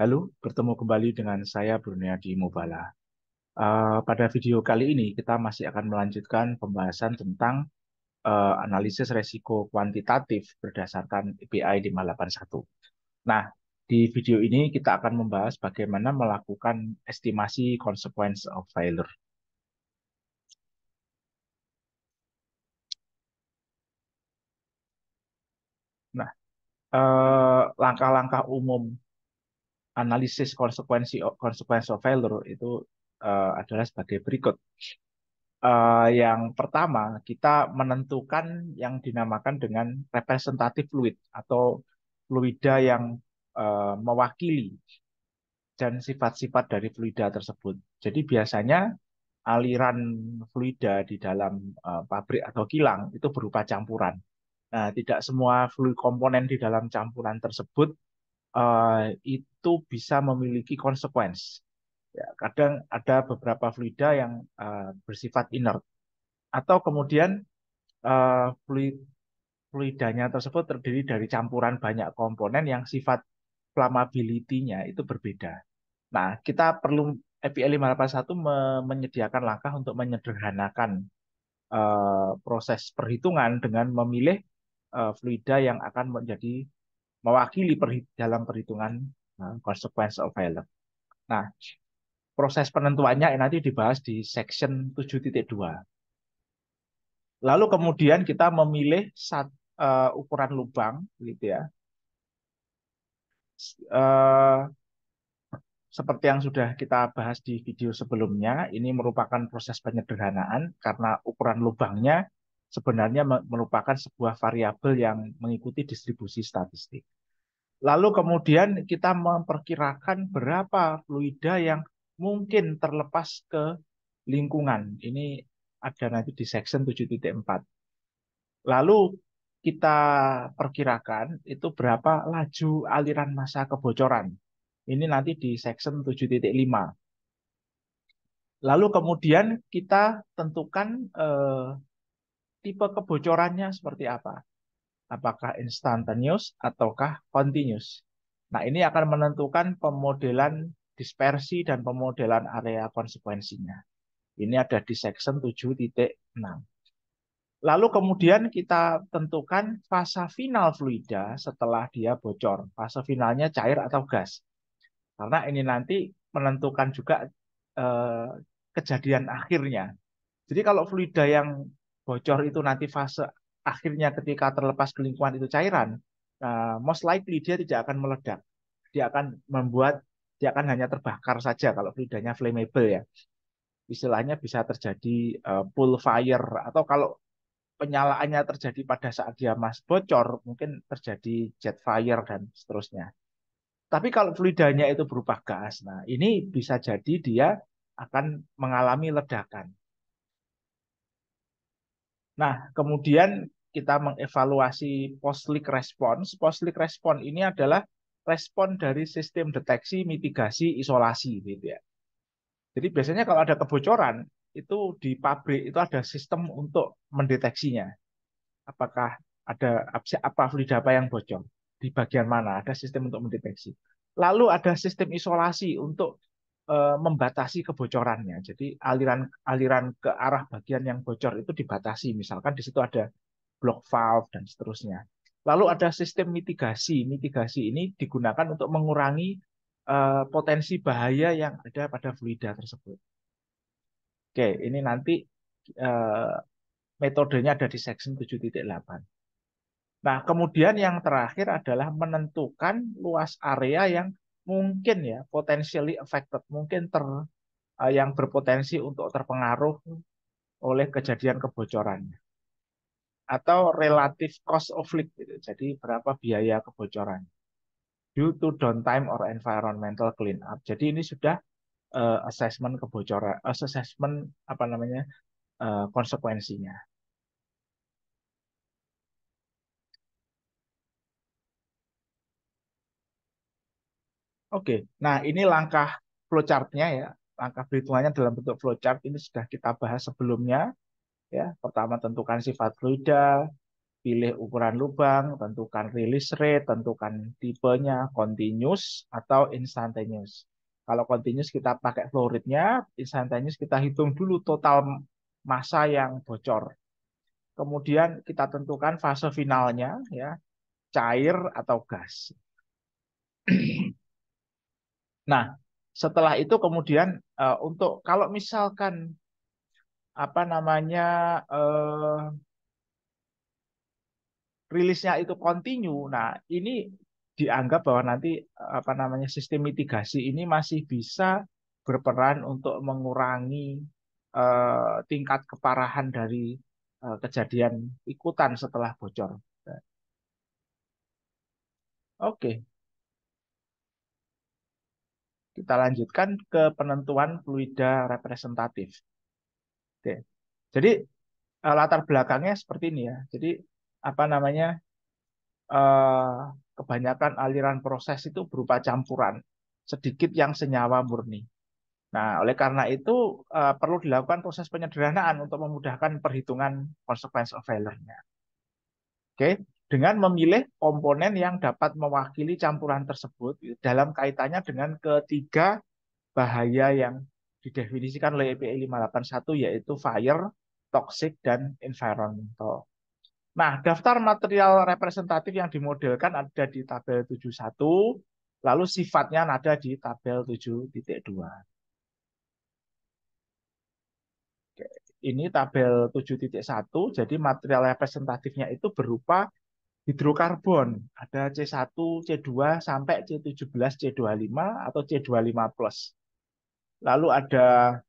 Halo, bertemu kembali dengan saya Bruniadi Mubala. Pada video kali ini kita masih akan melanjutkan pembahasan tentang analisis resiko kuantitatif berdasarkan API 581. Nah, di video ini kita akan membahas bagaimana melakukan estimasi consequence of failure. Nah, langkah-langkah umum analisis consequence of failure itu adalah sebagai berikut. Yang pertama, kita menentukan yang dinamakan dengan representatif fluid atau fluida yang mewakili dan sifat-sifat dari fluida tersebut. Jadi biasanya aliran fluida di dalam pabrik atau kilang itu berupa campuran. Nah, tidak semua fluid komponen di dalam campuran tersebut itu bisa memiliki konsekuensi. Ya, kadang ada beberapa fluida yang bersifat inert atau kemudian fluid fluidanya tersebut terdiri dari campuran banyak komponen yang sifat flammability-nya itu berbeda. Nah, kita perlu EPI 581 menyediakan langkah untuk menyederhanakan proses perhitungan dengan memilih fluida yang akan menjadi mewakili dalam perhitungan consequence of failure. Nah, proses penentuannya nanti dibahas di section 7.2. Lalu kemudian kita memilih ukuran lubang, gitu ya. Eh, Seperti yang sudah kita bahas di video sebelumnya, ini merupakan proses penyederhanaan karena ukuran lubangnya sebenarnya merupakan sebuah variabel yang mengikuti distribusi statistik. Lalu kemudian kita memperkirakan berapa fluida yang mungkin terlepas ke lingkungan. Ini ada nanti di section 7.4. Lalu kita perkirakan itu berapa laju aliran massa kebocoran. Ini nanti di section 7.5. Lalu kemudian kita tentukan tipe kebocorannya seperti apa. Apakah instantaneous ataukah continuous. Nah, ini akan menentukan pemodelan dispersi dan pemodelan area konsekuensinya. Ini ada di section 7.6. Lalu kemudian kita tentukan fase final fluida setelah dia bocor. Fase finalnya cair atau gas. Karena ini nanti menentukan juga eh, kejadian akhirnya. Jadi kalau fluida yang bocor itu nanti fase akhirnya ketika terlepas ke lingkungan itu cairan, most likely dia tidak akan meledak. Dia akan dia akan hanya terbakar saja kalau fluidanya flammable ya. Istilahnya bisa terjadi pool fire atau kalau penyalaannya terjadi pada saat dia masih bocor, mungkin terjadi jet fire dan seterusnya. Tapi kalau fluidanya itu berupa gas, nah ini bisa jadi dia akan mengalami ledakan. Nah, kemudian kita mengevaluasi post-leak response. Post-leak response ini adalah respon dari sistem deteksi, mitigasi, isolasi, gitu ya. Jadi biasanya kalau ada kebocoran, itu di pabrik itu ada sistem untuk mendeteksinya. Apakah ada apa fluida apa yang bocor di bagian mana? Ada sistem untuk mendeteksi. Lalu ada sistem isolasi untuk membatasi kebocorannya. Jadi aliran ke arah bagian yang bocor itu dibatasi. Misalkan di situ ada block valve dan seterusnya. Lalu ada sistem mitigasi. Mitigasi ini digunakan untuk mengurangi potensi bahaya yang ada pada fluida tersebut. Oke, ini nanti eh, metodenya ada di section 7.8. Nah, kemudian yang terakhir adalah menentukan luas area yang mungkin ya potentially affected, mungkin yang berpotensi untuk terpengaruh oleh kejadian kebocoran atau relative cost of leak gitu. Jadi berapa biaya kebocoran due to downtime or environmental cleanup. Jadi ini sudah assessment kebocoran, assessment apa namanya konsekuensinya. Oke, nah ini langkah flowchartnya ya, langkah perhitungannya dalam bentuk flowchart ini sudah kita bahas sebelumnya ya. Pertama tentukan sifat fluida, Pilih ukuran lubang, tentukan release rate, tentukan tipenya, continuous atau instantaneous. Kalau continuous kita pakai flow rate-nya, instantaneous kita hitung dulu total massa yang bocor. Kemudian kita tentukan fase finalnya, ya, cair atau gas. Nah, setelah itu kemudian untuk kalau misalkan apa namanya rilisnya itu continue, nah ini dianggap bahwa nanti apa namanya sistem mitigasi ini masih bisa berperan untuk mengurangi tingkat keparahan dari kejadian ikutan setelah bocor. Oke, kita lanjutkan ke penentuan fluida representatif. Oke. Jadi latar belakangnya seperti ini ya. Jadi apa namanya eh, kebanyakan aliran proses itu berupa campuran, sedikit yang senyawa murni. Nah, oleh karena itu perlu dilakukan proses penyederhanaan untuk memudahkan perhitungan consequence of failure-nya. Oke, dengan memilih komponen yang dapat mewakili campuran tersebut dalam kaitannya dengan ketiga bahaya yang didefinisikan oleh EPI 581 yaitu fire, toxic, dan environmental. Nah, daftar material representatif yang dimodelkan ada di tabel 71, lalu sifatnya ada di tabel 7.2. Ini tabel 7.1, jadi material representatifnya itu berupa hidrokarbon. Ada C1, C2, sampai C17, C25, atau C25+. Lalu ada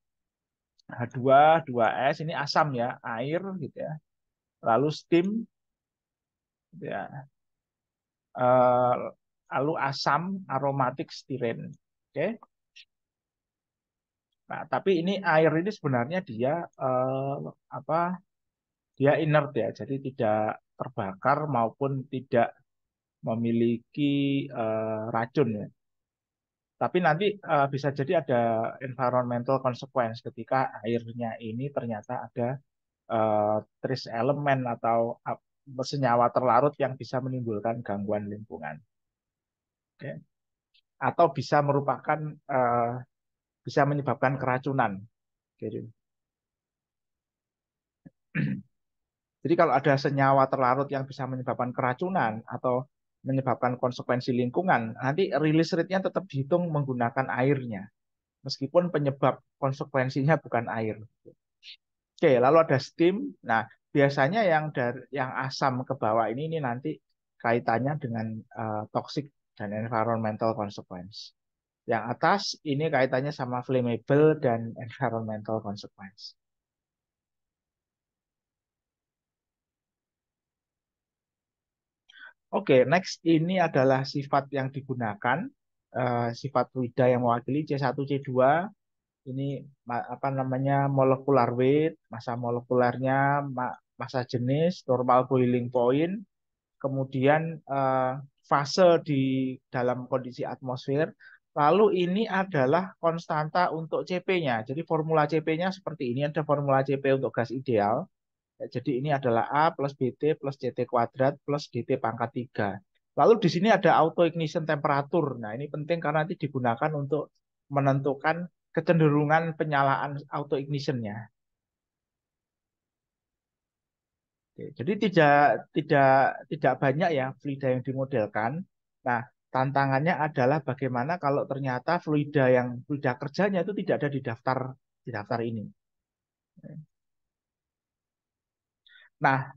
H2, 2S, ini asam ya, air gitu ya. Lalu steam, gitu ya. Eh, lalu asam aromatik stiren. Oke. Nah, tapi ini air ini sebenarnya dia apa? Dia inert ya, jadi tidak terbakar maupun tidak memiliki racun ya. Tapi nanti bisa jadi ada environmental consequence ketika airnya ini ternyata ada trace elemen atau senyawa terlarut yang bisa menimbulkan gangguan lingkungan. Oke. Atau bisa merupakan eh, bisa menyebabkan keracunan. Jadi, jadi kalau ada senyawa terlarut yang bisa menyebabkan keracunan atau menyebabkan konsekuensi lingkungan, nanti release rate-nya tetap dihitung menggunakan airnya, meskipun penyebab konsekuensinya bukan air. Oke, lalu ada steam. Nah, biasanya yang asam ke bawah ini nanti kaitannya dengan toxic dan environmental consequence. Yang atas ini kaitannya sama flammable dan environmental consequence. Oke, next ini adalah sifat yang digunakan, sifat fluida yang mewakili C1, C2. Ini apa namanya molecular weight, massa molekulernya, massa jenis, normal boiling point, kemudian fase di dalam kondisi atmosfer. Lalu ini adalah konstanta untuk CP-nya. Jadi formula CP-nya seperti ini, ada formula CP untuk gas ideal. Ya, jadi ini adalah A plus BT plus CT kuadrat plus DT pangkat 3. Lalu di sini ada auto ignition temperatur. Nah, ini penting karena nanti digunakan untuk menentukan kecenderungan penyalaan auto ignition-nya. Oke, jadi tidak tidak banyak ya fluida yang dimodelkan. Nah, tantangannya adalah bagaimana kalau ternyata fluida kerjanya itu tidak ada di daftar ini. Nah,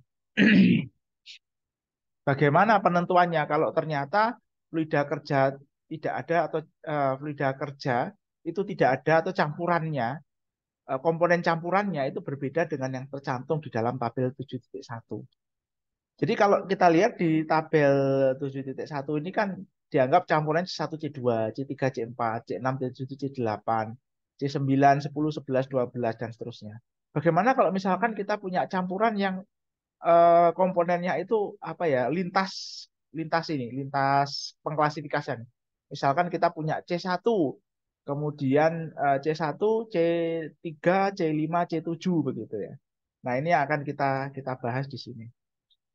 bagaimana penentuannya kalau ternyata fluida kerja tidak ada atau fluida kerja itu tidak ada atau campurannya, komponen campurannya itu berbeda dengan yang tercantum di dalam tabel 7.1. Jadi kalau kita lihat di tabel 7.1 ini kan dianggap campuran C1, C2, C3, C4, C6, C7, C8, C9, 10, 11, 12, dan seterusnya. Bagaimana kalau misalkan kita punya campuran yang komponennya itu apa ya, lintas lintas ini, lintas pengklasifikasian. Misalkan kita punya C1, kemudian C1, C3, C5, C7 begitu ya. Nah, ini akan kita bahas di sini.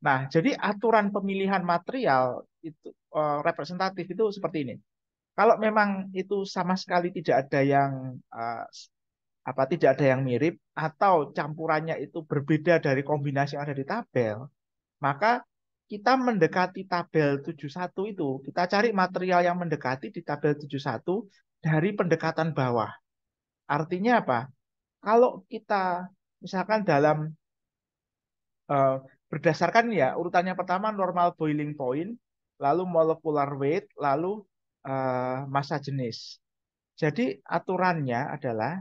Nah, jadi aturan pemilihan material itu representatif itu seperti ini. Kalau memang itu sama sekali tidak ada yang tidak ada yang mirip atau campurannya itu berbeda dari kombinasi yang ada di tabel, maka kita mendekati tabel 71 itu, kita cari material yang mendekati di tabel 71 dari pendekatan bawah. Artinya apa? Kalau kita misalkan dalam eh, berdasarkan ya urutannya pertama normal boiling point, lalu molecular weight, lalu massa jenis. Jadi aturannya adalah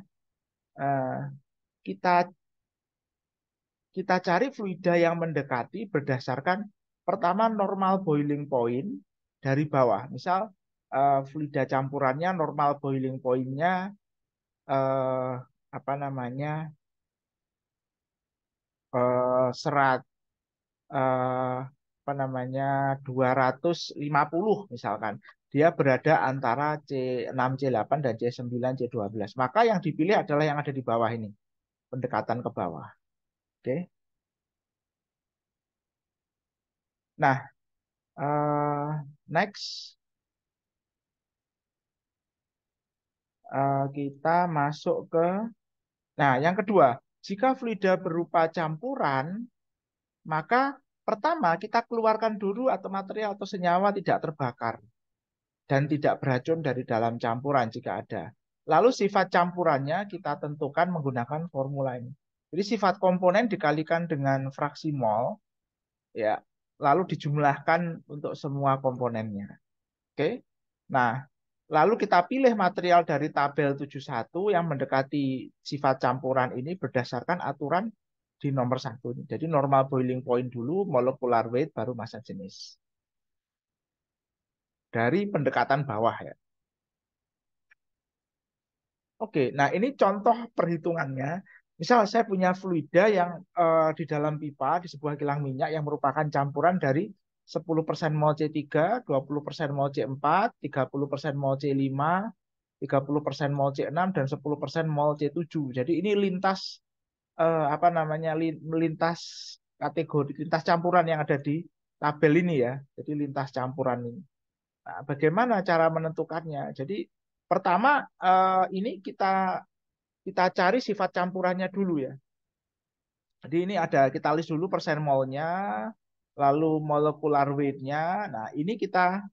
eh, kita kita cari fluida yang mendekati berdasarkan pertama normal boiling point dari bawah. Misal fluida campurannya normal boiling point-nya eh, apa namanya serat apa namanya 250 misalkan. Dia berada antara C6, C8 dan C9, C12. Maka yang dipilih adalah yang ada di bawah ini, pendekatan ke bawah. Oke. Nah, next kita masuk ke nah, yang kedua, jika fluida berupa campuran, maka pertama kita keluarkan dulu atau material atau senyawa tidak terbakar dan tidak beracun dari dalam campuran jika ada. Lalu sifat campurannya kita tentukan menggunakan formula ini. Jadi sifat komponen dikalikan dengan fraksi mol, ya, lalu dijumlahkan untuk semua komponennya. Oke. Nah, lalu kita pilih material dari tabel 71 yang mendekati sifat campuran ini berdasarkan aturan di nomor satu. Jadi normal boiling point dulu, molecular weight, baru massa jenis. Dari pendekatan bawah ya. Oke, nah ini contoh perhitungannya. Misal saya punya fluida yang di dalam pipa di sebuah kilang minyak yang merupakan campuran dari 10% mol C3, 20% mol C4, 30% mol C5, 30% mol C6 dan 10% mol C7. Jadi ini lintas lintas kategori lintas campuran yang ada di tabel ini ya. Jadi lintas campuran ini. Nah, bagaimana cara menentukannya? Jadi pertama ini kita cari sifat campurannya dulu ya. Jadi ini ada kita list dulu persen molnya, lalu molecular weight-nya. Nah, ini kita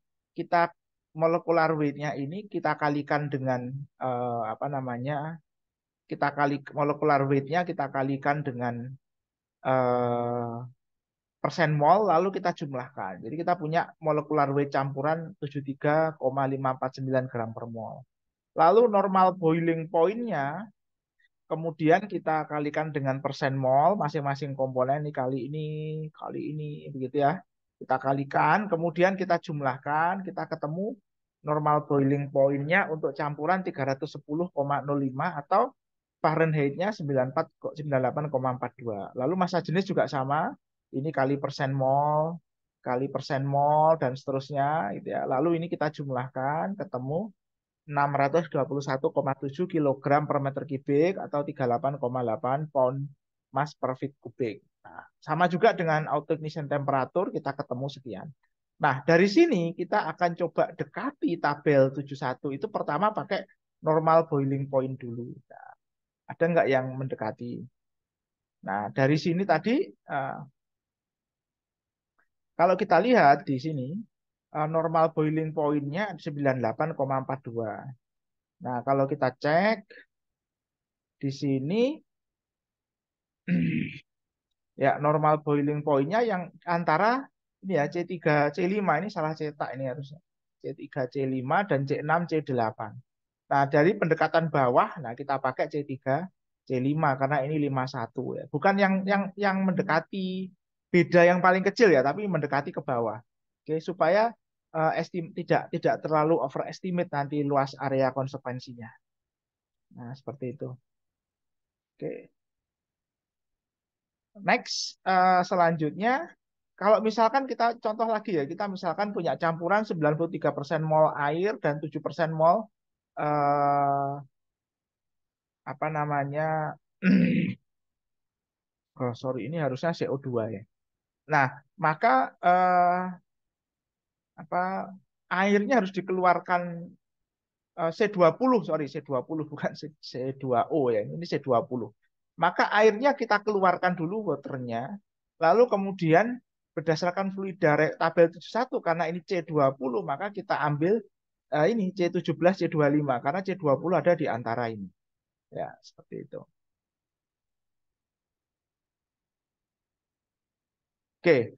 molecular weight-nya ini kita kalikan dengan apa namanya? Kita kali molecular weight-nya kita kalikan dengan eh, persen mol lalu kita jumlahkan. Jadi kita punya molecular weight campuran 73,549 gram per mol. Lalu normal boiling point-nya kemudian kita kalikan dengan persen mol masing-masing komponen kali ini begitu ya. Kita kalikan, kemudian kita jumlahkan, kita ketemu normal boiling point-nya untuk campuran 310,05 atau Fahrenheit-nya 94,98,42. Lalu massa jenis juga sama, ini kali persen mol dan seterusnya gitu ya. Lalu ini kita jumlahkan, ketemu 621,7 kilogram per meter kubik atau 38,8 pound mass per feet kubik. Nah, sama juga dengan auto-ignition temperatur kita ketemu sekian. Nah, dari sini kita akan coba dekati tabel 71 itu pertama pakai normal boiling point dulu. Nah, ada nggak yang mendekati? Nah, dari sini tadi kalau kita lihat di sini normal boiling point-nya 98,42. Nah, kalau kita cek di sini ya normal boiling point-nya yang antara ini ya C3 C5 ini salah cetak ini harusnya. C3 C5 dan C6 C8. Nah, dari pendekatan bawah nah kita pakai C3 C5 karena ini 51 ya. Bukan yang mendekati beda yang paling kecil ya, tapi mendekati ke bawah. Oke, supaya tidak terlalu overestimate nanti luas area konsekuensinya. Nah, seperti itu. Oke. Next, selanjutnya, kalau misalkan kita contoh lagi ya, kita misalkan punya campuran 93% mol air dan 7% mol eh, apa namanya? Oh, sorry, ini harusnya CO2 ya. Nah, maka apa airnya harus dikeluarkan C20, sorry C20 bukan C2O ya, ini C20. Maka airnya kita keluarkan dulu waternya, lalu kemudian berdasarkan fluida tabel 71 karena ini C20 maka kita ambil ini C17 C25 karena C20 ada di antara ini. Ya, seperti itu. Oke,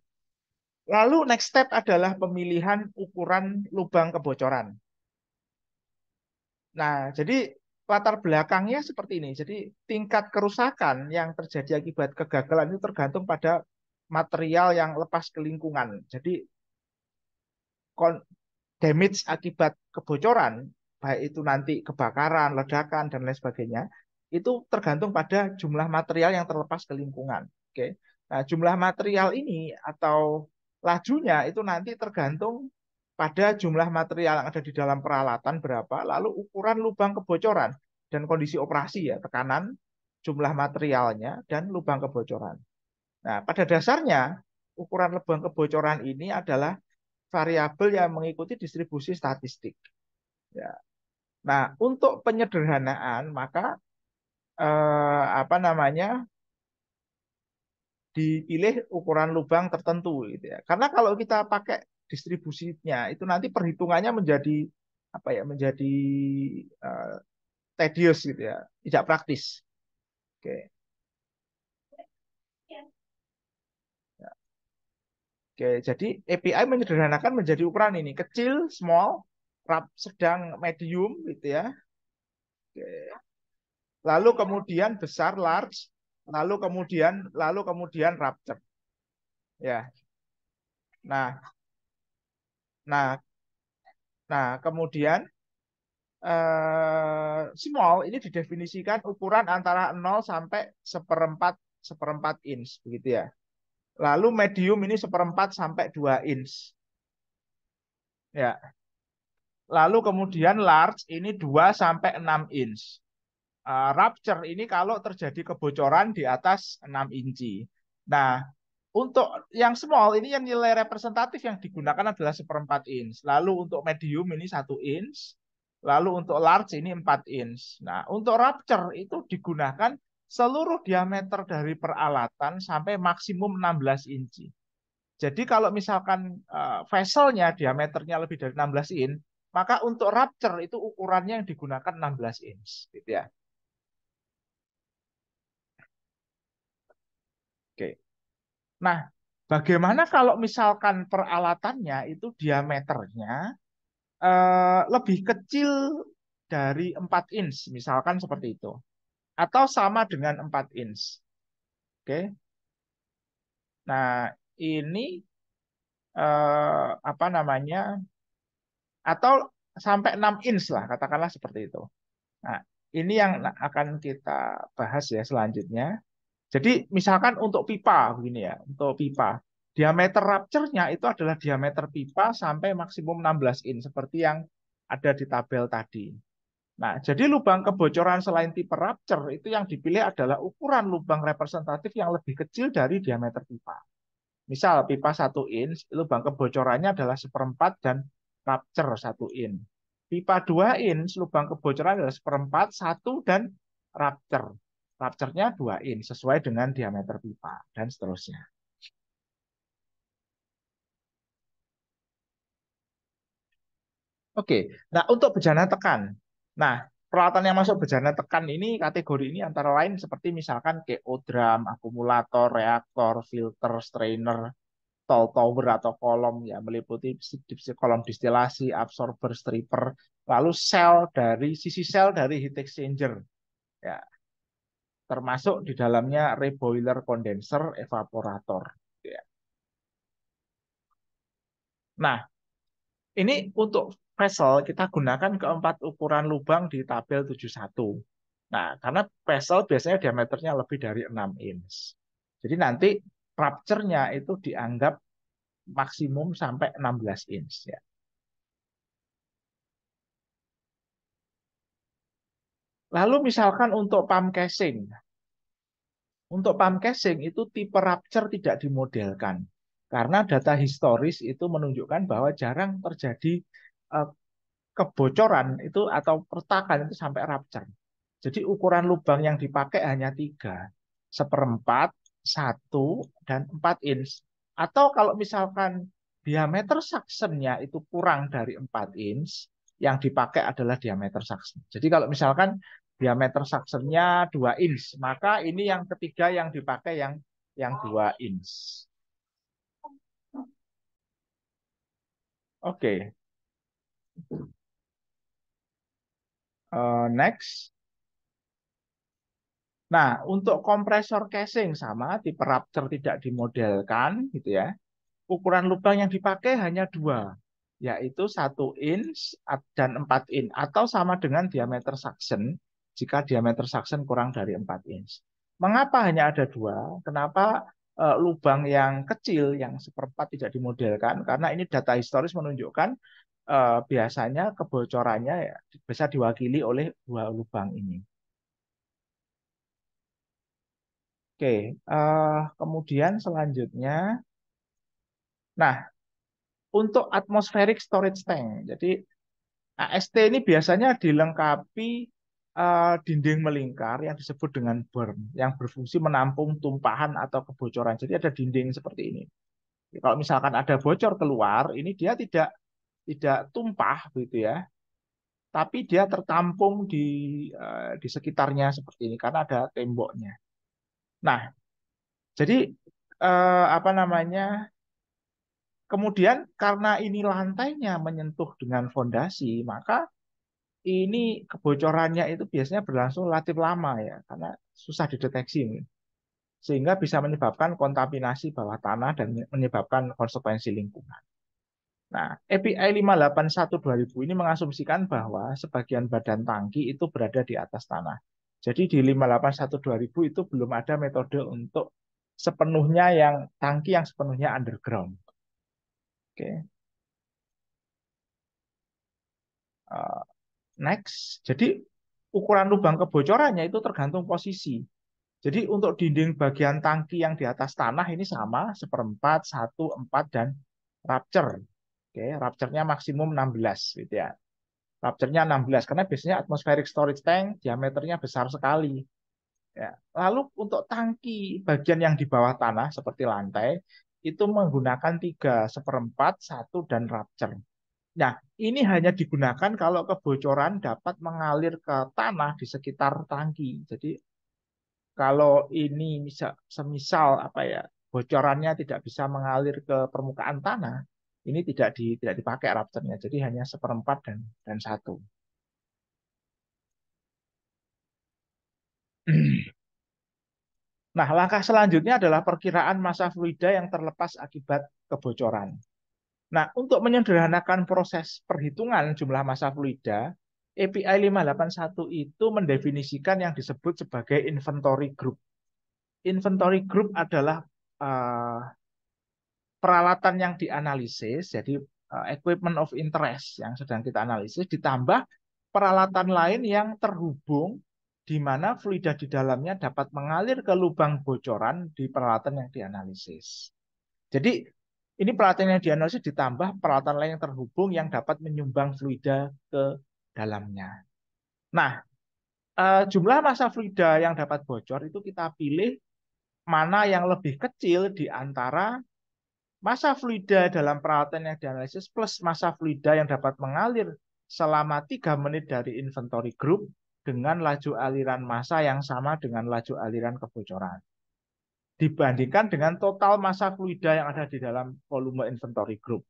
lalu next step adalah pemilihan ukuran lubang kebocoran. Nah, jadi latar belakangnya seperti ini. Jadi tingkat kerusakan yang terjadi akibat kegagalan itu tergantung pada material yang lepas ke lingkungan. Jadi damage akibat kebocoran, baik itu nanti kebakaran, ledakan, dan lain sebagainya, itu tergantung pada jumlah material yang terlepas ke lingkungan. Oke. Nah, jumlah material ini atau lajunya itu nanti tergantung pada jumlah material yang ada di dalam peralatan berapa, lalu ukuran lubang kebocoran dan kondisi operasi ya, tekanan, jumlah materialnya, dan lubang kebocoran. Nah, pada dasarnya ukuran lubang kebocoran ini adalah variabel yang mengikuti distribusi statistik. Ya. Nah, untuk penyederhanaan maka apa namanya dipilih ukuran lubang tertentu gitu ya. Karena kalau kita pakai distribusinya itu nanti perhitungannya menjadi apa ya menjadi uh, tedious gitu ya, tidak praktis. Oke. Oke, jadi API menyederhanakan menjadi ukuran ini kecil, small, sedang, medium gitu ya. Oke. Lalu kemudian besar large, lalu kemudian rupture. Ya. Nah, nah, nah, kemudian small ini didefinisikan ukuran antara 0 sampai seperempat seperempat inch begitu ya. Lalu medium ini seperempat sampai 2 inch. Ya. Lalu kemudian large ini 2 sampai 6 inch. Rupture ini kalau terjadi kebocoran di atas 6 inci. Nah, untuk yang small ini yang nilai representatif yang digunakan adalah seperempat inch. Lalu untuk medium ini 1 inch. Lalu untuk large ini 4 inch. Nah, untuk rupture itu digunakan seluruh diameter dari peralatan sampai maksimum 16 inci. Jadi kalau misalkan vesselnya diameternya lebih dari 16 inch, maka untuk rupture itu ukurannya yang digunakan 16 inch. Gitu ya. Oke. Nah, bagaimana kalau misalkan peralatannya itu diameternya lebih kecil dari 4 inch, misalkan seperti itu. Atau sama dengan 4 inch. Oke. Nah, ini apa namanya? Atau sampai 6 inch lah, katakanlah seperti itu. Nah, ini yang akan kita bahas ya selanjutnya. Jadi misalkan untuk pipa begini ya, untuk pipa. Diameter rupture-nya itu adalah diameter pipa sampai maksimum 16 in seperti yang ada di tabel tadi. Nah, jadi lubang kebocoran selain tipe rupture itu yang dipilih adalah ukuran lubang representatif yang lebih kecil dari diameter pipa. Misal pipa 1 inch, lubang kebocorannya adalah seperempat dan rupture 1 inch. Pipa 2 inch, lubang kebocoran adalah seperempat, 1 dan rupture. Rupture-nya 2 inch sesuai dengan diameter pipa dan seterusnya. Oke, nah untuk bejana tekan. Nah, peralatan yang masuk bejana tekan ini kategori ini antara lain seperti misalkan kayak drum, akumulator, reaktor, filter, strainer, tall tower atau kolom ya meliputi kolom distilasi, absorber, stripper, lalu sisi sel dari heat exchanger ya termasuk di dalamnya reboiler, condenser, evaporator. Ya. Nah, ini untuk vessel kita gunakan keempat ukuran lubang di tabel 71. Nah, karena vessel biasanya diameternya lebih dari 6 inch. Jadi nanti rupture-nya itu dianggap maksimum sampai 16 inch ya. Lalu misalkan untuk pump casing. Untuk pump casing itu tipe rupture tidak dimodelkan. Karena data historis itu menunjukkan bahwa jarang terjadi eh, kebocoran itu atau pertakan itu sampai rupture. Jadi ukuran lubang yang dipakai hanya tiga, seperempat, satu, dan 4 inch. Atau kalau misalkan diameter suctionnya itu kurang dari 4 inch, yang dipakai adalah diameter suction. Jadi kalau misalkan diameter suctionnya 2 inch, maka ini yang ketiga yang dipakai yang 2 inch. Oke, next. Nah, untuk kompresor casing sama tipe Raptor tidak dimodelkan, gitu ya. Ukuran lubang yang dipakai hanya dua, yaitu 1 inch dan 4 inch, atau sama dengan diameter suction jika diameter suction kurang dari 4 inch. Mengapa hanya ada dua? Kenapa lubang yang kecil, yang seperempat tidak dimodelkan? Karena ini data historis menunjukkan biasanya kebocorannya ya, bisa diwakili oleh dua lubang ini. Oke, kemudian selanjutnya, nah untuk atmospheric storage tank, jadi AST ini biasanya dilengkapi dinding melingkar yang disebut dengan berm, yang berfungsi menampung tumpahan atau kebocoran. Jadi ada dinding seperti ini. Kalau misalkan ada bocor keluar, ini dia tidak tumpah gitu ya, tapi dia tertampung di sekitarnya seperti ini karena ada temboknya. Nah, jadi apa namanya? Kemudian karena ini lantainya menyentuh dengan fondasi, maka ini kebocorannya itu biasanya berlangsung relatif lama ya, karena susah dideteksi, sehingga bisa menyebabkan kontaminasi bawah tanah dan menyebabkan konsekuensi lingkungan. Nah, API 581/2000 ini mengasumsikan bahwa sebagian badan tangki itu berada di atas tanah. Jadi di 581/2000 itu belum ada metode untuk sepenuhnya yang tangki yang sepenuhnya underground. Oke. Eh, Next. Jadi ukuran lubang kebocorannya itu tergantung posisi. Jadi untuk dinding bagian tangki yang di atas tanah ini sama, seperempat, satu, 4, dan rupture. Oke, rupture-nya maksimum 16 gitu ya. Rupture-nya 16 karena biasanya atmospheric storage tank diameternya besar sekali. Ya. Lalu untuk tangki bagian yang di bawah tanah seperti lantai itu menggunakan 3, seperempat, satu, dan rupture. Nah, ini hanya digunakan kalau kebocoran dapat mengalir ke tanah di sekitar tangki. Jadi kalau ini semisal apa ya, bocorannya tidak bisa mengalir ke permukaan tanah, ini tidak dipakai raptornya. Jadi hanya seperempat dan satu. Nah, langkah selanjutnya adalah perkiraan massa fluida yang terlepas akibat kebocoran. Nah, untuk menyederhanakan proses perhitungan jumlah massa fluida, API 581 itu mendefinisikan yang disebut sebagai inventory group. Inventory group adalah uh, peralatan yang dianalisis, jadi equipment of interest yang sedang kita analisis, ditambah peralatan lain yang terhubung di mana fluida di dalamnya dapat mengalir ke lubang bocoran di peralatan yang dianalisis. Jadi ini peralatan yang dianalisis ditambah peralatan lain yang terhubung yang dapat menyumbang fluida ke dalamnya. Nah, jumlah massa fluida yang dapat bocor itu kita pilih mana yang lebih kecil di antara massa fluida dalam peralatan yang dianalisis plus massa fluida yang dapat mengalir selama 3 menit dari inventory group dengan laju aliran massa yang sama dengan laju aliran kebocoran. Dibandingkan dengan total massa fluida yang ada di dalam volume inventory group.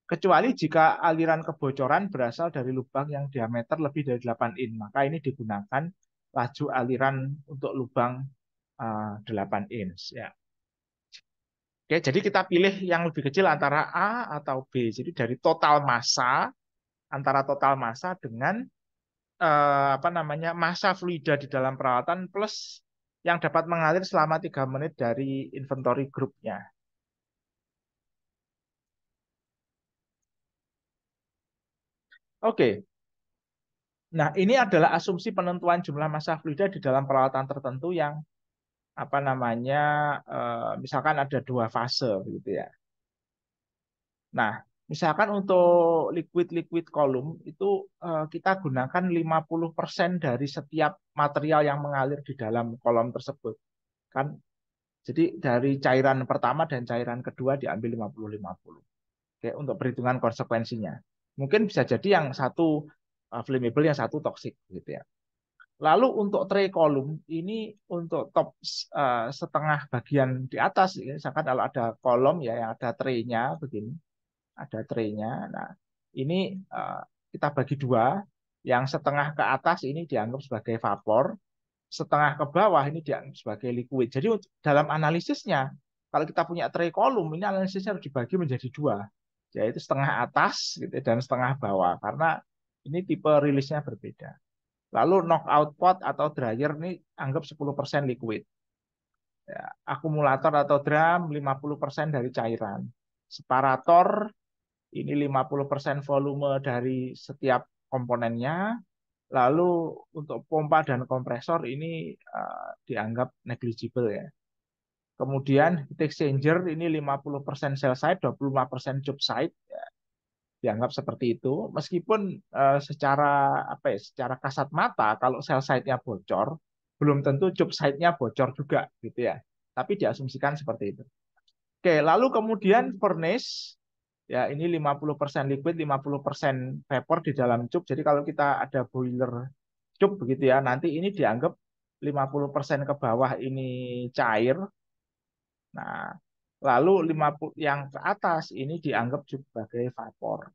Kecuali jika aliran kebocoran berasal dari lubang yang diameter lebih dari 8 in, maka ini digunakan laju aliran untuk lubang 8 inch ya. Oke, jadi kita pilih yang lebih kecil antara A atau B. Jadi dari total massa, antara total massa dengan apa namanya massa fluida di dalam peralatan plus yang dapat mengalir selama 3 menit dari inventory grupnya. Oke, nah ini adalah asumsi penentuan jumlah massa fluida di dalam peralatan tertentu yang apa namanya misalkan ada 2 fase gitu ya. Nah, misalkan untuk liquid-liquid kolom itu kita gunakan 50% dari setiap material yang mengalir di dalam kolom tersebut. Kan? Jadi dari cairan pertama dan cairan kedua diambil 50-50. Oke, untuk perhitungan konsekuensinya. Mungkin bisa jadi yang satu flammable, yang satu toksik gitu ya. Lalu untuk tray kolom ini untuk top setengah bagian di atas, misalkan kalau ada kolom ya yang ada tray-nya begini, ada tray-nya. Nah, ini kita bagi dua. Yang setengah ke atas ini dianggap sebagai vapor, setengah ke bawah ini dianggap sebagai liquid. Jadi dalam analisisnya, kalau kita punya tray kolom, ini analisisnya harus dibagi menjadi dua, yaitu setengah atas gitu, dan setengah bawah, karena ini tipe rilisnya berbeda. Lalu knockout pot atau dryer ini anggap 10% liquid. Ya, akumulator atau drum 50% dari cairan. Separator ini 50% volume dari setiap komponennya. Lalu untuk pompa dan kompresor ini dianggap negligible ya. Kemudian heat exchanger ini 50% cell side, 25% tube side. Ya, dianggap seperti itu. Meskipun secara apa ya, secara kasat mata kalau cell side-nya bocor, belum tentu tube side-nya bocor juga gitu ya. Tapi diasumsikan seperti itu. Oke, lalu kemudian furnace ya ini 50% liquid, 50% vapor di dalam cup. Jadi kalau kita ada boiler cup begitu ya, nanti ini dianggap 50% ke bawah ini cair. Nah, lalu 50 yang ke atas ini dianggap sebagai vapor.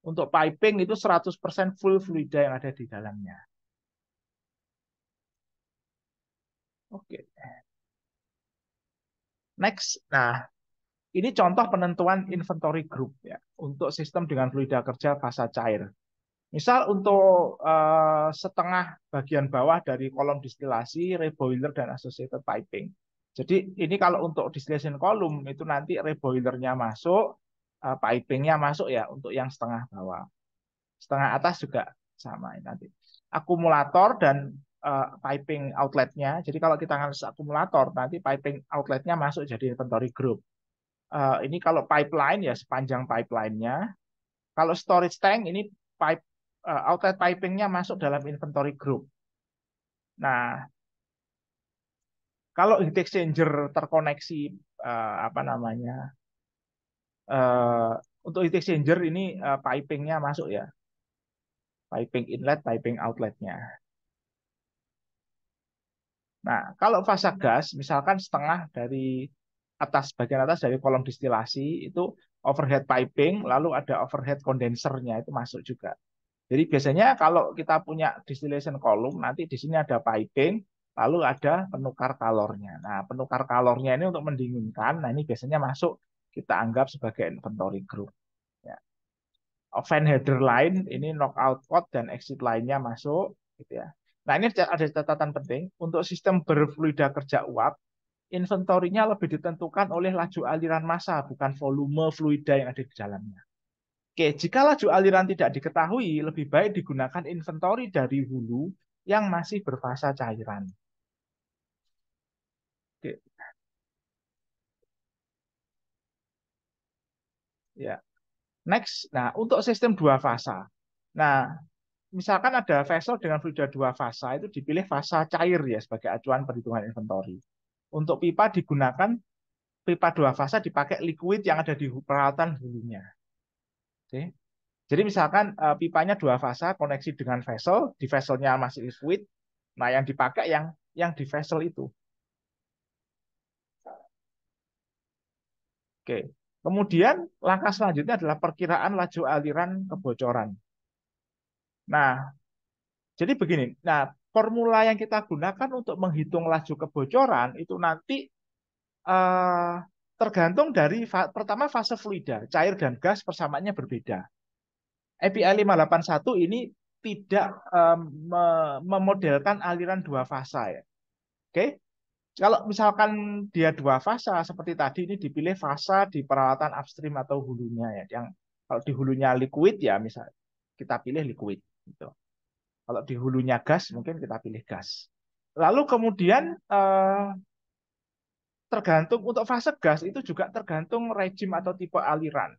Untuk piping itu 100% full fluida yang ada di dalamnya. Oke. Next. Nah, ini contoh penentuan inventory group ya untuk sistem dengan fluida kerja fasa cair. Misal untuk setengah bagian bawah dari kolom distilasi, reboiler dan associated piping. Jadi ini kalau untuk distillation column itu nanti reboilernya masuk, pipingnya masuk ya untuk yang setengah bawah. Setengah atas juga sama nanti. Akumulator dan piping outletnya. Jadi kalau kita ngurus akumulator, nanti piping outletnya masuk jadi inventory group. Ini kalau pipeline ya sepanjang pipeline-nya. Kalau storage tank ini pipe outlet pipingnya masuk dalam inventory group. Nah, kalau heat exchanger terkoneksi apa namanya uh, untuk heat exchanger ini pipingnya masuk ya, piping inlet, piping outletnya. Nah, kalau fasa gas, misalkan setengah dari atas bagian atas dari kolom distilasi itu overhead piping, lalu ada overhead condensernya itu masuk juga. Jadi biasanya kalau kita punya distillation column, nanti di sini ada piping, lalu ada penukar kalornya. Nah, penukar kalornya ini untuk mendinginkan, nah ini biasanya masuk kita anggap sebagai inventory group. Ya. Fan header line, ini knockout pot dan exit line-nya masuk. Gitu ya. Nah, ini ada catatan penting, untuk sistem berfluida kerja uap, inventorinya lebih ditentukan oleh laju aliran massa, bukan volume fluida yang ada di dalamnya. Oke, jika laju aliran tidak diketahui, lebih baik digunakan inventori dari hulu yang masih berfasa cairan. Oke, ya. Next, nah untuk sistem dua fasa. Nah, misalkan ada vessel dengan fluida dua fasa, itu dipilih fasa cair ya sebagai acuan perhitungan inventori. Untuk pipa digunakan pipa dua fasa dipakai liquid yang ada di peralatan hulunya. Oke. Jadi misalkan pipanya dua fasa koneksi dengan vessel, di vesselnya masih liquid, nah yang dipakai yang di vessel itu. Oke. Kemudian langkah selanjutnya adalah perkiraan laju aliran kebocoran. Nah, jadi begini. Nah, formula yang kita gunakan untuk menghitung laju kebocoran itu nanti eh, tergantung dari pertama fase fluida, cair dan gas persamaannya berbeda. API 581 ini tidak memodelkan aliran dua fasa ya. Oke. Kalau misalkan dia dua fasa seperti tadi ini dipilih fasa di peralatan upstream atau hulunya ya. Yang kalau di hulunya liquid ya misal kita pilih liquid gitu. Kalau di hulunya gas mungkin kita pilih gas. Lalu kemudian tergantung untuk fase gas itu juga tergantung rejim atau tipe aliran.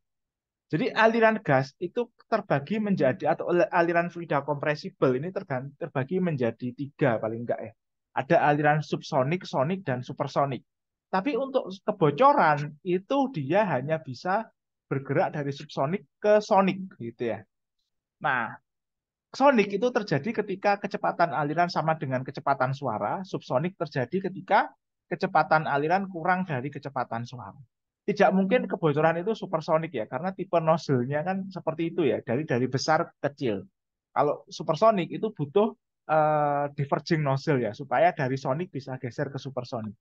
Jadi aliran gas itu terbagi menjadi atau aliran fluida kompresibel ini terbagi menjadi tiga paling enggak ya. Ada aliran subsonik, sonik, dan supersonik. Tapi untuk kebocoran itu dia hanya bisa bergerak dari subsonik ke sonik gitu ya. Nah, sonik itu terjadi ketika kecepatan aliran sama dengan kecepatan suara. Subsonik terjadi ketika kecepatan aliran kurang dari kecepatan suara. Tidak mungkin kebocoran itu supersonik ya, karena tipe nozzle-nya kan seperti itu ya, dari besar ke kecil. Kalau supersonik itu butuh diverging nozzle ya, supaya dari sonik bisa geser ke supersonik.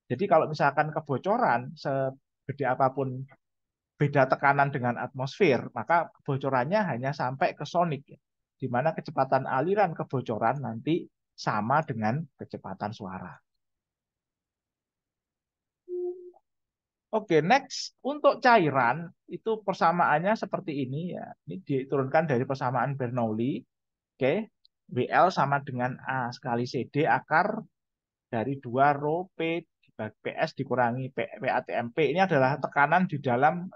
Jadi kalau misalkan kebocoran segede apapun beda tekanan dengan atmosfer, maka kebocorannya hanya sampai ke sonik, ya, di mana kecepatan aliran kebocoran nanti sama dengan kecepatan suara. Oke, next untuk cairan itu persamaannya seperti ini ya. Ini diturunkan dari persamaan Bernoulli. Oke, WL sama dengan A sekali CD akar dari 2 rho P dibagi PS dikurangi PATMP. Ini adalah tekanan di dalam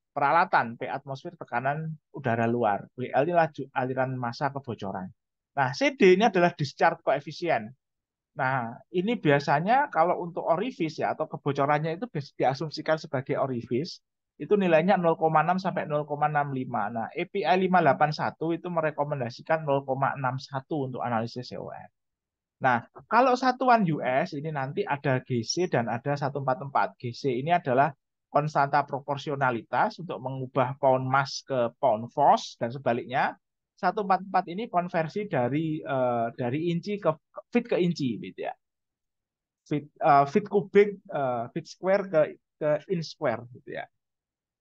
peralatan, P atmosfer tekanan udara luar. WL ini laju aliran massa kebocoran. Nah, CD ini adalah discharge coefficient. Nah, ini biasanya kalau untuk orifice ya atau kebocorannya itu diasumsikan sebagai orifice, itu nilainya 0,6 sampai 0,65. Nah, API 581 itu merekomendasikan 0,61 untuk analisis COR. Nah, kalau satuan US ini nanti ada GC dan ada 144. GC ini adalah konstanta proporsionalitas untuk mengubah pound mass ke pound force dan sebaliknya. 144 ini konversi dari inci ke feet ke inci gitu ya. Feet kubik, feet square ke inch square gitu ya.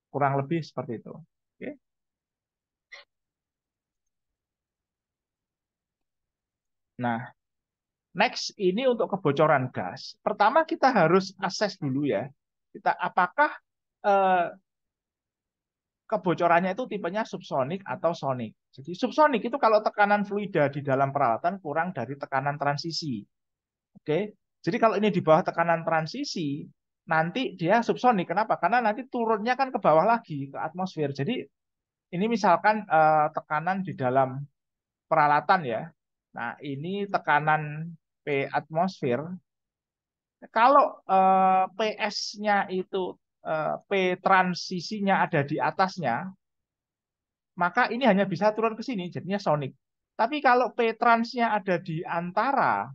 Kurang lebih seperti itu. Oke. Nah, next ini untuk kebocoran gas. Pertama kita harus assess dulu ya. Kita apakah eh, kebocorannya itu tipenya subsonik atau sonik. Jadi subsonik itu kalau tekanan fluida di dalam peralatan kurang dari tekanan transisi. Oke. Jadi kalau ini di bawah tekanan transisi, nanti dia subsonik. Kenapa? Karena nanti turunnya kan ke bawah lagi ke atmosfer. Jadi ini misalkan tekanan di dalam peralatan ya. Nah, ini tekanan P atmosfer. Kalau PS-nya itu P transisinya ada di atasnya, maka ini hanya bisa turun ke sini, jadinya sonic. Tapi kalau P transnya ada di antara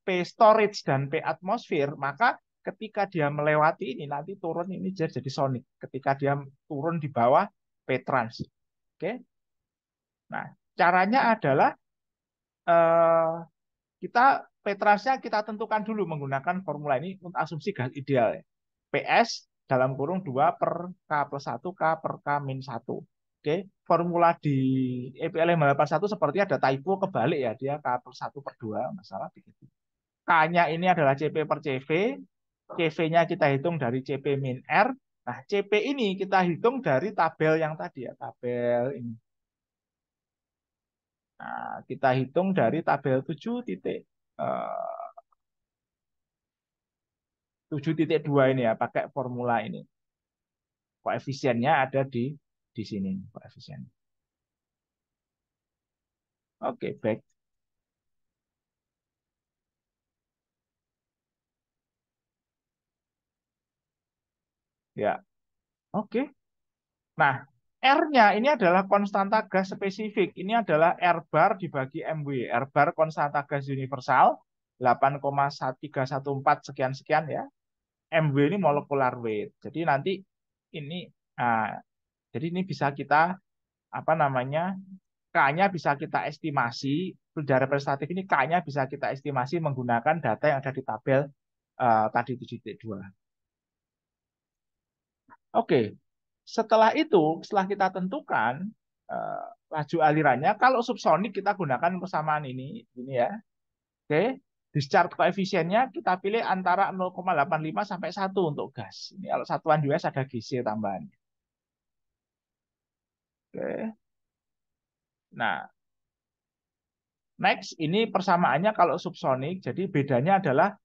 P storage dan P atmosfer, maka ketika dia melewati ini nanti turun ini jadi sonic. Ketika dia turun di bawah P trans. Oke. Nah, caranya adalah eh, kita P transnya kita tentukan dulu menggunakan formula ini untuk asumsi gas ideal ya. PS dalam kurung 2 per K plus 1 K per K min 1. Oke, formula di EPL 581 seperti ada typo kebalik ya, dia K per 1 per 2, masalah begitu. K-nya ini adalah CP per CV, CV-nya kita hitung dari CP min R. Nah, CP ini kita hitung dari tabel yang tadi ya, tabel ini. Nah, kita hitung dari tabel 7.2 ini ya, pakai formula ini. Koefisiennya ada di sini koefisien. Oke, baik. Ya, oke. Nah, R-nya ini adalah konstanta gas spesifik. Ini adalah R bar dibagi MW. R bar konstanta gas universal 8,314 sekian-sekian ya. MW ini molecular weight. Jadi nanti ini nah, jadi ini bisa kita apa namanya? K-nya bisa kita estimasi, udara representatif ini K-nya bisa kita estimasi menggunakan data yang ada di tabel tadi 7.2. Oke, setelah kita tentukan eh, laju alirannya, kalau subsonik kita gunakan persamaan ini ya. Oke, discharge koefisiennya kita pilih antara 0,85 sampai 1 untuk gas. Ini kalau satuan US ada GC tambahan. Oke. Nah, next ini persamaannya kalau subsonik, jadi bedanya adalah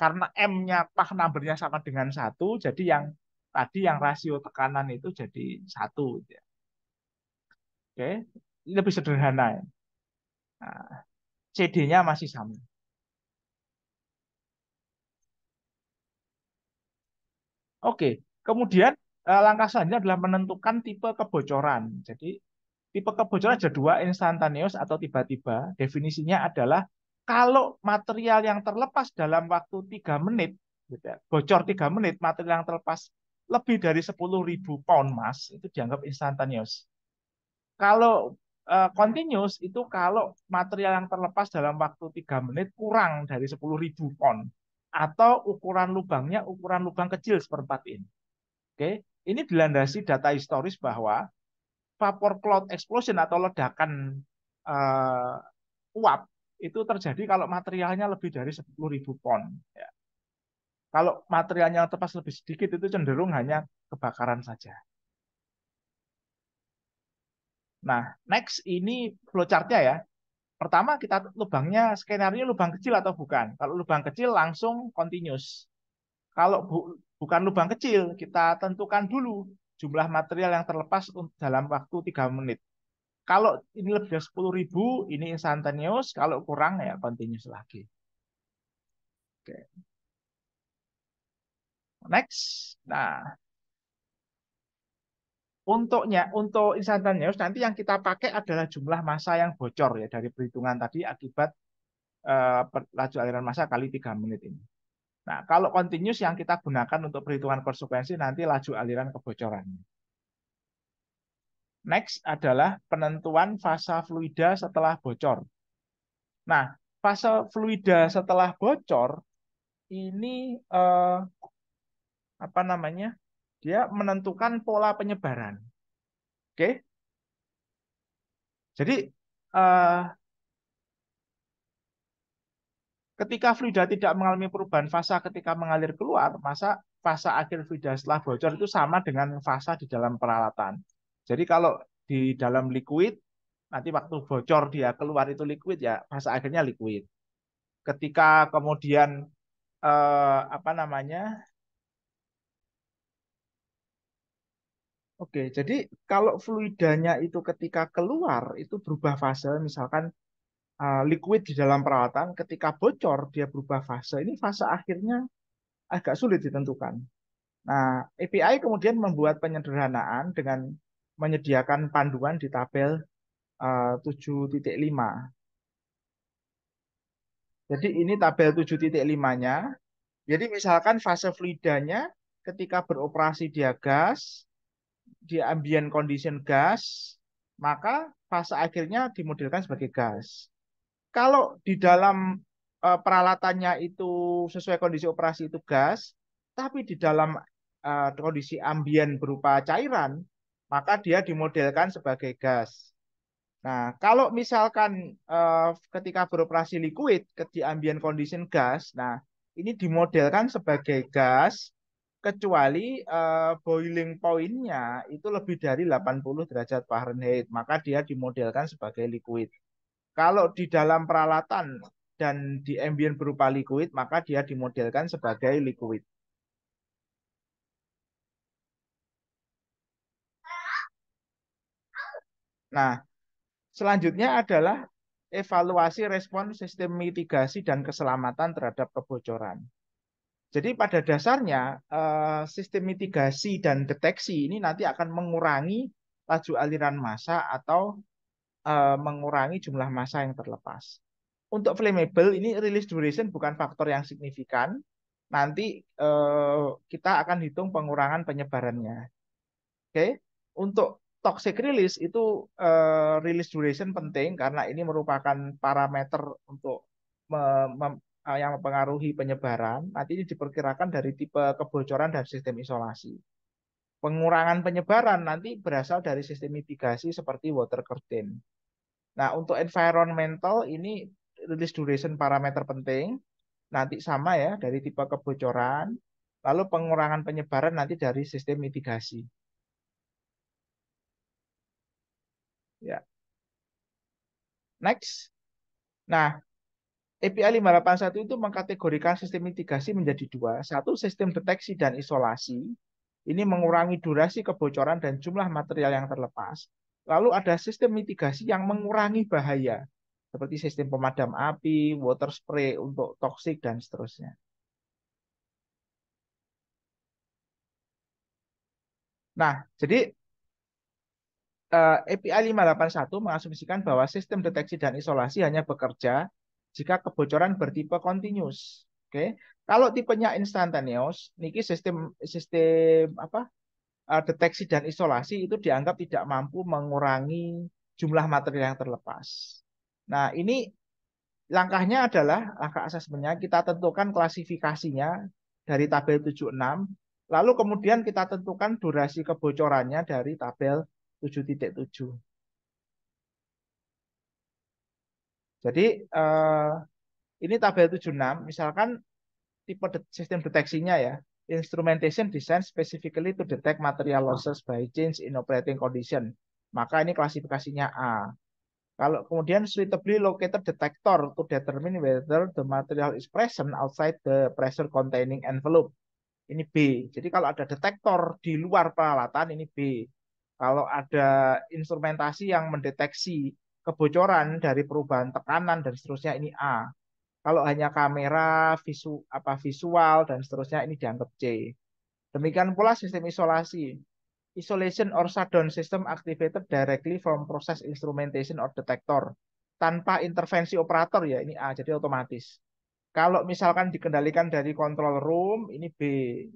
karena M-nya Mach number-nya sama dengan 1, jadi yang Tadi yang rasio tekanan itu jadi 1. Gitu ya. Oke, ini lebih sederhana ya. Nah, CD-nya masih sama. Oke, kemudian langkah selanjutnya adalah menentukan tipe kebocoran. Jadi tipe kebocoran ada dua, instantaneous atau tiba-tiba. Definisinya adalah kalau material yang terlepas dalam waktu 3 menit, gitu ya, bocor 3 menit, material yang terlepas lebih dari 10.000 pound mass, itu dianggap instantaneous. Kalau continuous itu kalau material yang terlepas dalam waktu 3 menit kurang dari 10.000 pound atau ukuran lubangnya ukuran lubang kecil seperempat in. Oke, ini dilandasi data historis bahwa vapor cloud explosion atau ledakan uh, uap itu terjadi kalau materialnya lebih dari 10.000 pound. Ya. Kalau materialnya terlepas lebih sedikit itu cenderung hanya kebakaran saja. Nah, next ini flowchart-nya ya. Pertama kita lubangnya skenario lubang kecil atau bukan. Kalau lubang kecil langsung continuous. Kalau bukan lubang kecil, kita tentukan dulu jumlah material yang terlepas dalam waktu 3 menit. Kalau ini lebih dari 10.000, ini instantaneous. Kalau kurang ya continuous lagi. Oke. Next. Nah, untuk instantaneous nanti yang kita pakai adalah jumlah massa yang bocor ya dari perhitungan tadi akibat laju aliran massa kali 3 menit ini. Nah, kalau continuous yang kita gunakan untuk perhitungan konsekuensi nanti laju aliran kebocoran. Next adalah penentuan fasa fluida setelah bocor. Nah, fase fluida setelah bocor ini apa namanya? Dia menentukan pola penyebaran. Oke. Jadi eh, ketika fluida tidak mengalami perubahan fasa ketika mengalir keluar, masa fasa akhir fluida setelah bocor itu sama dengan fasa di dalam peralatan. Jadi kalau di dalam liquid, nanti waktu bocor dia keluar itu liquid ya, fasa akhirnya liquid. Ketika kemudian apa namanya? Oke, jadi kalau fluidanya itu ketika keluar itu berubah fase, misalkan liquid di dalam peralatan, ketika bocor dia berubah fase. Ini fase akhirnya agak sulit ditentukan. Nah, API kemudian membuat penyederhanaan dengan menyediakan panduan di tabel 7.5. Jadi ini tabel 7.5-nya. Jadi misalkan fase fluidanya ketika beroperasi dia gas, di ambient condition gas, maka fase akhirnya dimodelkan sebagai gas. Kalau di dalam peralatannya itu sesuai kondisi operasi itu gas, tapi di dalam kondisi ambien berupa cairan, maka dia dimodelkan sebagai gas. Nah, kalau misalkan ketika beroperasi liquid di ambient condition gas, nah ini dimodelkan sebagai gas kecuali boiling point-nya itu lebih dari 80 derajat Fahrenheit, maka dia dimodelkan sebagai liquid. Kalau di dalam peralatan dan di ambient berupa liquid, maka dia dimodelkan sebagai liquid. Nah, selanjutnya adalah evaluasi respon sistem mitigasi dan keselamatan terhadap kebocoran. Jadi pada dasarnya sistem mitigasi dan deteksi ini nanti akan mengurangi laju aliran massa atau mengurangi jumlah massa yang terlepas. Untuk flammable ini release duration bukan faktor yang signifikan. Nanti kita akan hitung pengurangan penyebarannya. Oke, untuk toxic release itu release duration penting karena ini merupakan parameter untuk yang mempengaruhi penyebaran. Nanti ini diperkirakan dari tipe kebocoran dan sistem isolasi. Pengurangan penyebaran nanti berasal dari sistem mitigasi seperti water curtain. Nah, untuk environmental ini release duration parameter penting. Nanti sama ya dari tipe kebocoran. Lalu pengurangan penyebaran nanti dari sistem mitigasi. Ya, next. Nah, API 581 itu mengkategorikan sistem mitigasi menjadi dua. Satu sistem deteksi dan isolasi. Ini mengurangi durasi kebocoran dan jumlah material yang terlepas. Lalu ada sistem mitigasi yang mengurangi bahaya, seperti sistem pemadam api, water spray untuk toksik, dan seterusnya. Nah, jadi API 581 mengasumsikan bahwa sistem deteksi dan isolasi hanya bekerja jika kebocoran bertipe continuous. Oke, kalau tipenya instantaneous, niki sistem sistem apa deteksi dan isolasi itu dianggap tidak mampu mengurangi jumlah material yang terlepas. Nah, ini langkahnya adalah langkah asesmennya kita tentukan klasifikasinya dari tabel 76, lalu kemudian kita tentukan durasi kebocorannya dari tabel 7.7. Jadi ini tabel 76, misalkan tipe sistem deteksinya ya. Instrumentation designed specifically to detect material losses by change in operating condition. Maka ini klasifikasinya A. Kalau kemudian suitably located detector to determine whether the material is present outside the pressure containing envelope. Ini B. Jadi kalau ada detektor di luar peralatan, ini B. Kalau ada instrumentasi yang mendeteksi kebocoran dari perubahan tekanan dan seterusnya, ini A. Kalau hanya kamera, visual dan seterusnya, ini dianggap C. Demikian pula sistem isolasi. Isolation or shutdown system activated directly from process instrumentation or detector. Tanpa intervensi operator ya, ini A, jadi otomatis. Kalau misalkan dikendalikan dari control room, ini B.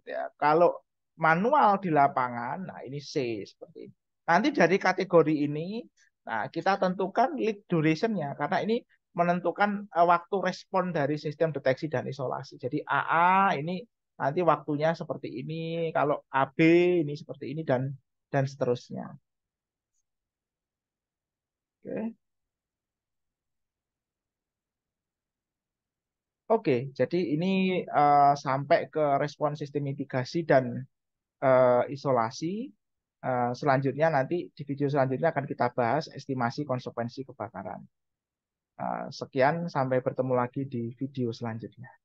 Ya. Kalau manual di lapangan, nah ini C seperti ini. Nanti dari kategori ini, nah kita tentukan lead duration-nya karena ini menentukan waktu respon dari sistem deteksi dan isolasi. Jadi AA ini nanti waktunya seperti ini, kalau AB ini seperti ini dan seterusnya. Oke. Oke, jadi ini sampai ke respon sistem mitigasi dan isolasi. Selanjutnya nanti di video selanjutnya akan kita bahas estimasi konsekuensi kebakaran. Sekian, sampai bertemu lagi di video selanjutnya.